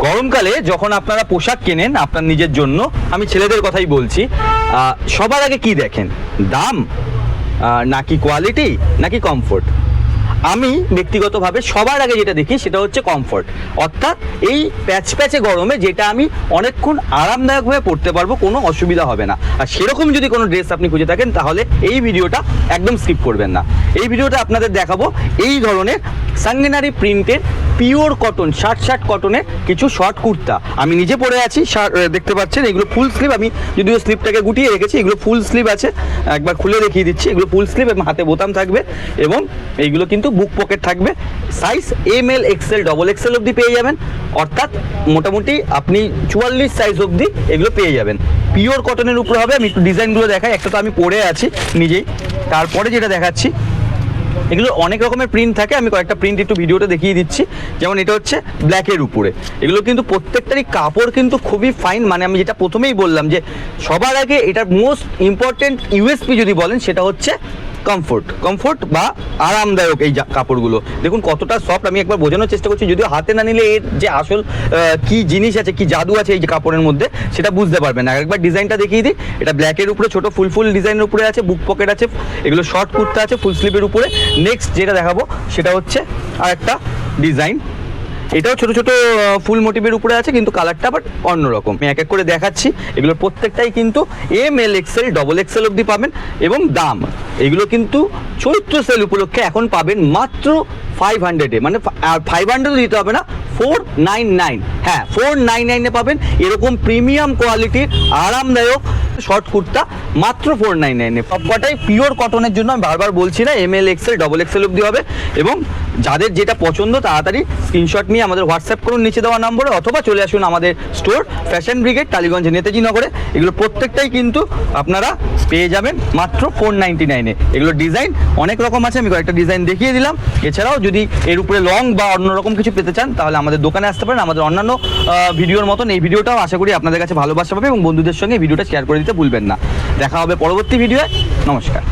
গরমকালে যখন আপনারা পোশাক কেনেন আপনার নিজের জন্য, আমি ছেলেদের কথাই বলছি, সবার আগে কি দেখেন? দাম, নাকি কোয়ালিটি, নাকি কমফোর্ট? আমি ব্যক্তিগতভাবে সবার আগে যেটা দেখি সেটা হচ্ছে কমফোর্ট, অর্থাৎ এই প্যাচে গরমে যেটা আমি অনেকক্ষণ আরামদায়কভাবে পরতে পারবো, কোনো অসুবিধা হবে না। আর সেরকম যদি কোনো ড্রেস আপনি খুঁজে থাকেন তাহলে এই ভিডিওটা একদম স্কিপ করবেন না। এই ভিডিওটা আপনাদের দেখাবো এই ধরনের সাঙ্গেনারি প্রিন্টের পিওর কটন, শার্ট কটনের কিছু শর্ট কুর্তা। আমি নিজে পরে আছি, দেখতে পাচ্ছেন এগুলো ফুল স্লিভ। আমি যদিও স্লিভটাকে গুটিয়ে রেখেছি, এগুলো ফুল স্লিভ আছে, একবার খুলে দেখিয়ে দিচ্ছি। এগুলো ফুল স্লিভ এবং হাতে বোতাম থাকবে, এবং এইগুলো কিন্তু বুক পকেট থাকবে। সাইজ ML XL XXL অবধি পেয়ে যাবেন, অর্থাৎ মোটামুটি আপনি 44 সাইজ অবধি এগুলো পেয়ে যাবেন। পিওর কটনের উপরে হবে। আমি একটু ডিজাইনগুলো দেখাই। একটা তো আমি পরে আছি নিজেই, তারপরে যেটা দেখাচ্ছি, এগুলো অনেক রকমের প্রিন্ট থাকে। আমি কয়েকটা প্রিন্ট একটু ভিডিওতে দেখিয়ে দিচ্ছি। যেমন এটা হচ্ছে ব্ল্যাকের উপরে। এগুলো কিন্তু প্রত্যেকটারই কাপড় কিন্তু খুবই ফাইন। মানে আমি যেটা প্রথমেই বললাম যে সবার আগে এটার মোস্ট ইম্পর্টেন্ট USP যদি বলেন সেটা হচ্ছে কমফোর্ট বা আরামদায়ক। এই কাপড়গুলো দেখুন কতটা সফট। আমি একবার বোঝানোর চেষ্টা করছি, যদিও হাতে না নিলে এর যে আসল কি জিনিস আছে, কি জাদু আছে এই যে কাপড়ের মধ্যে, সেটা বুঝতে পারবেন না। একবার ডিজাইনটা দেখিয়ে দিই। এটা ব্ল্যাকের উপরে ছোট ফুল ডিজাইনের উপরে আছে, বুক পকেট আছে, এগুলো শর্ট কুর্তা আছে ফুল স্লিভের উপরে। নেক্সট যেটা দেখাবো সেটা হচ্ছে আর একটা ডিজাইন। এটাও ছোট ফুল মোটিভের উপরে আছে, কিন্তু কালারটা আবার অন্যরকম। আমি এক এক করে দেখাচ্ছি। এগুলোর প্রত্যেকটাই কিন্তু ML XL XXL অবধি পাবেন। এবং দাম, এগুলো কিন্তু চৈত্র সেল উপলক্ষে এখন পাবেন মাত্র 500-এ। মানে 500 দিতে হবে না, 499। হ্যাঁ, 499-এ পাবেন এরকম প্রিমিয়াম কোয়ালিটির আরামদায়ক শর্ট কুর্তা মাত্র 499-এ। সবকটাই পিওর কটনের জন্য, আমি বারবার বলছি না, ML XL XXL অবধি হবে। এবং যাদের যেটা পছন্দ তাড়াতাড়ি স্ক্রিনশট নিয়ে আমাদের হোয়াটসঅ্যাপ করুন নিচে দেওয়া নম্বরে, অথবা চলে আসুন আমাদের store fashion brigade, Tollygunge, Netaji নগরে। এগুলো প্রত্যেকটাই কিন্তু আপনারা পেয়ে যাবেন মাত্র 499-এ। এগুলো ডিজাইন অনেক রকম আছে, আমি কয়েকটা ডিজাইন দেখিয়ে দিলাম। এছাড়াও যদি এর উপরে লং বা অন্যরকম কিছু পেতে চান তাহলে আমাদের দোকানে আসতে পারেন। আমাদের অন্যান্য ভিডিওর মতন এই ভিডিওটাও আশা করি আপনাদের কাছে ভালোবাসা পাবে, এবং বন্ধুদের সঙ্গে ভিডিওটা শেয়ার করে দিতে ভুলবেন না। দেখা হবে পরবর্তী ভিডিওয়। নমস্কার।